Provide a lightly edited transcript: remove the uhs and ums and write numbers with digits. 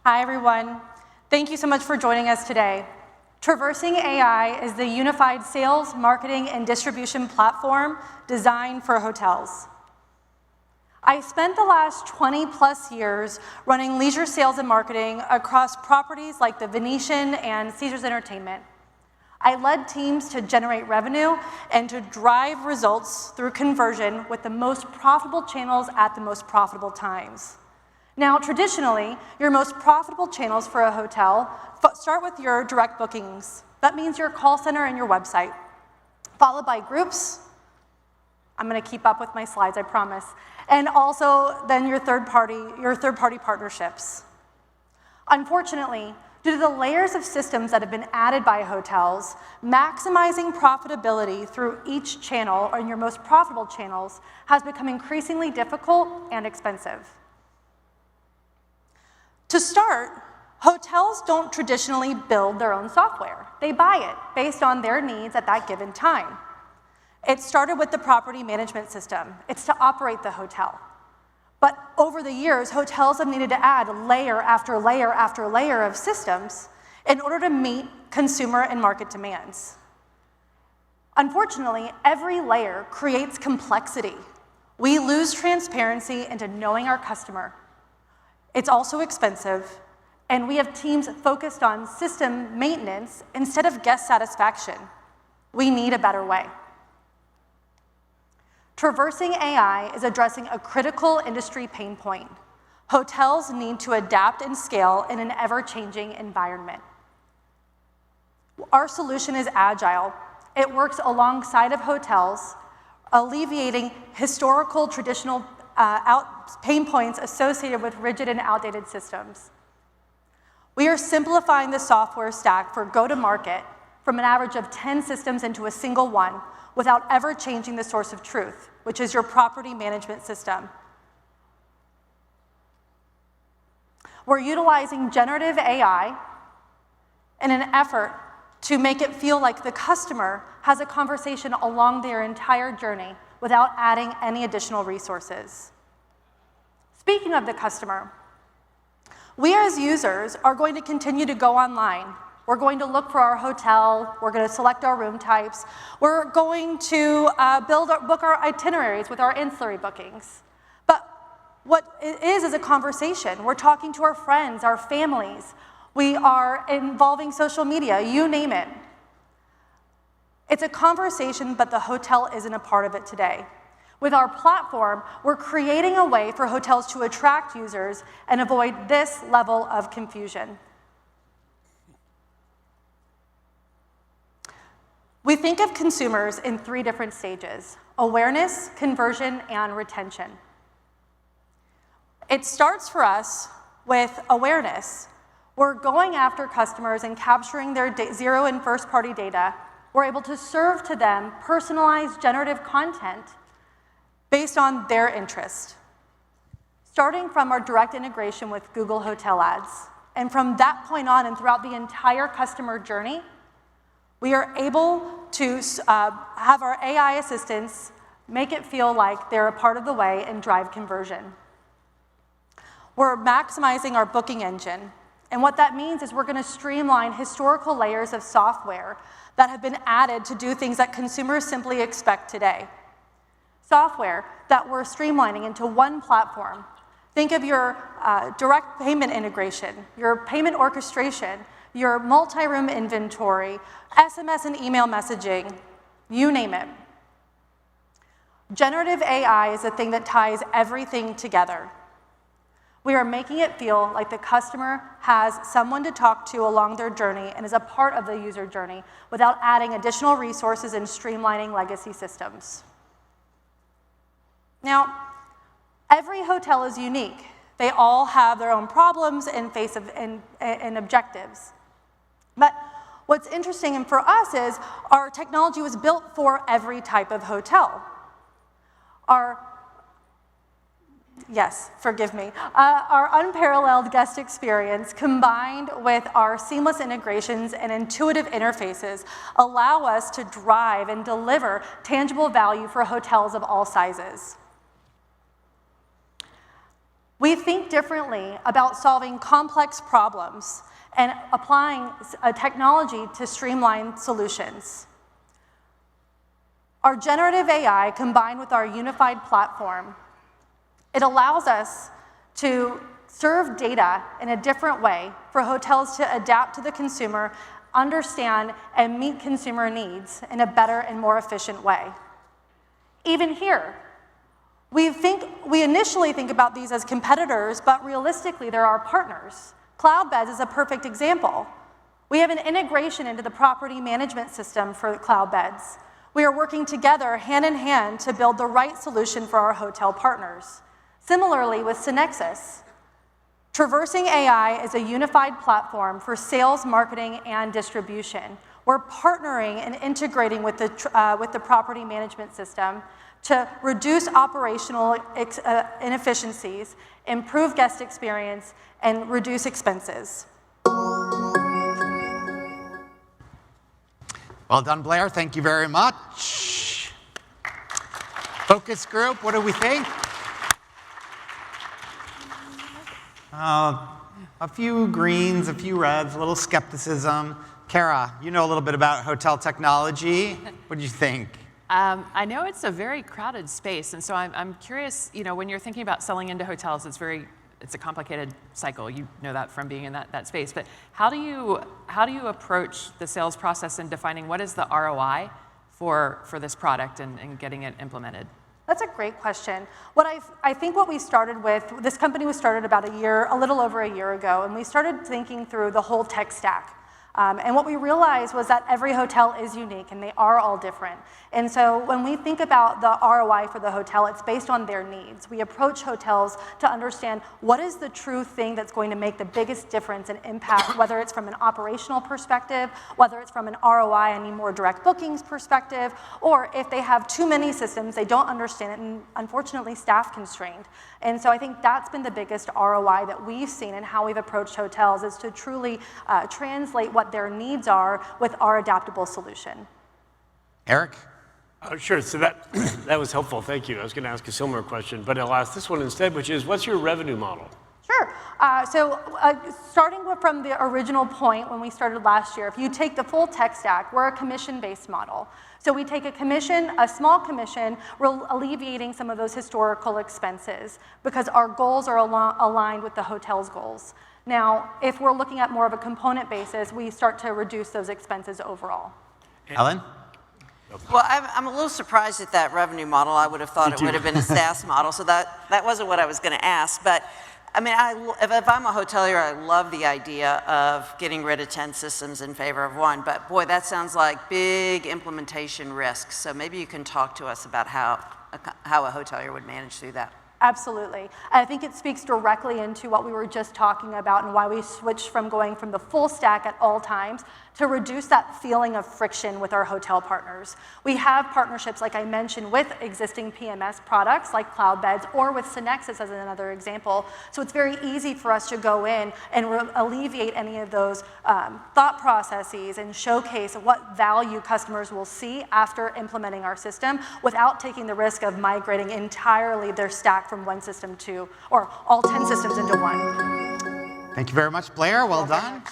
Hi, everyone. Thank you so much for joining us today. Traversing.ai is the unified sales, marketing, and distribution platform designed for hotels. I spent the last 20+ years running leisure sales and marketing across properties like the Venetian and Caesars Entertainment. I led teams to generate revenue and to drive results through conversion with the most profitable channels at the most profitable times. Now, traditionally, your most profitable channels for a hotel start with your direct bookings. That means your call center and your website, followed by groups. I'm going to keep up with my slides, I promise. And also then your third-party partnerships. Unfortunately, due to the layers of systems that have been added by hotels, maximizing profitability through each channel or in your most profitable channels has become increasingly difficult and expensive. To start, hotels don't traditionally build their own software. They buy it based on their needs at that given time. It started with the property management system. It's to operate the hotel. But over the years, hotels have needed to add layer after layer after layer of systems in order to meet consumer and market demands. Unfortunately, every layer creates complexity. We lose transparency into knowing our customer. It's also expensive, and we have teams focused on system maintenance instead of guest satisfaction. We need a better way. Traversing.ai is addressing a critical industry pain point. Hotels need to adapt and scale in an ever-changing environment. Our solution is agile. It works alongside of hotels, alleviating historical traditional pain points associated with rigid and outdated systems. We are simplifying the software stack for go-to-market from an average of 10 systems into a single one without ever changing the source of truth, which is your property management system. We're utilizing generative AI in an effort to make it feel like the customer has a conversation along their entire journey without adding any additional resources. Speaking of the customer, we as users are going to continue to go online. We're going to look for our hotel, we're going to select our room types, we're going to book our itineraries with our ancillary bookings. But what it is a conversation. We're talking to our friends, our families, we are involving social media, you name it. It's a conversation, but the hotel isn't a part of it today. With our platform, we're creating a way for hotels to attract users and avoid this level of confusion. We think of consumers in 3 different stages: awareness, conversion, and retention. It starts for us with awareness. We're going after customers and capturing their zero and first-party data. We're able to serve to them personalized generative content based on their interest. Starting from our direct integration with Google Hotel Ads, and from that point on and throughout the entire customer journey, we are able to have our AI assistants make it feel like they're a part of the way and drive conversion. We're maximizing our booking engine, and what that means is we're going to streamline historical layers of software that have been added to do things that consumers simply expect today. Software that we're streamlining into one platform. Think of your direct payment integration, your payment orchestration, your multi-room inventory, SMS and email messaging, you name it. Generative AI is the thing that ties everything together. We are making it feel like the customer has someone to talk to along their journey and is a part of the user journey without adding additional resources and streamlining legacy systems. Now, every hotel is unique. They all have their own problems and objectives. But what's interesting for us is our technology was built for every type of hotel. Yes, forgive me. Our unparalleled guest experience combined with our seamless integrations and intuitive interfaces allow us to drive and deliver tangible value for hotels of all sizes. We think differently about solving complex problems and applying technology to streamline solutions. Our generative AI combined with our unified platform, it allows us to serve data in a different way for hotels to adapt to the consumer, understand, and meet consumer needs in a better and more efficient way. Even here, we initially think about these as competitors, but realistically, they're our partners. Cloudbeds is a perfect example. We have an integration into the property management system for Cloudbeds. We are working together hand in hand to build the right solution for our hotel partners. Similarly with Synexus, Traversing.ai is a unified platform for sales, marketing, and distribution. We're partnering and integrating with the property management system to reduce operational inefficiencies, improve guest experience, and reduce expenses. Well done, Blaire. Thank you very much. Focus group, what do we think? A few greens, a few reds, a little skepticism. Kara, you know a little bit about hotel technology. What do you think? I know it's a very crowded space, and so I'm curious, when you're thinking about selling into hotels, it's a complicated cycle. You know that from being in that space. But how do you approach the sales process and defining what is the ROI for this product and getting it implemented? That's a great question. I think what we started with, this company was started about a little over a year ago, and we started thinking through the whole tech stack. And what we realized was that every hotel is unique and they are all different. And so when we think about the ROI for the hotel, it's based on their needs. We approach hotels to understand what is the true thing that's going to make the biggest difference and impact, whether it's from an operational perspective, whether it's from an ROI, I need more direct bookings perspective, or if they have too many systems, they don't understand it, and unfortunately staff constrained. And so I think that's been the biggest ROI that we've seen in how we've approached hotels, is to truly translate what their needs are with our adaptable solution. Eric? Sure, so that was helpful, thank you. I was going to ask a similar question, but I'll ask this one instead, which is, what's your revenue model? Sure. Starting from the original point when we started last year, if you take the full tech stack, we're a commission-based model. So we take a small commission, we're alleviating some of those historical expenses because our goals are aligned with the hotel's goals. Now, if we're looking at more of a component basis, we start to reduce those expenses overall. Ellen? Well, I'm a little surprised at that revenue model. I would have thought it would have been a SaaS model, so that wasn't what I was going to ask. But I mean, if I'm a hotelier, I love the idea of getting rid of 10 systems in favor of one. But boy, that sounds like big implementation risks. So maybe you can talk to us about how a hotelier would manage through that. Absolutely. I think it speaks directly into what we were just talking about and why we switched from going from the full stack at all times to reduce that feeling of friction with our hotel partners. We have partnerships, like I mentioned, with existing PMS products like Cloudbeds or with Synexus as another example. So it's very easy for us to go in and alleviate any of those thought processes and showcase what value customers will see after implementing our system without taking the risk of migrating entirely their stack from one system to, or all 10 systems into one. Thank you very much, Blaire. Well done.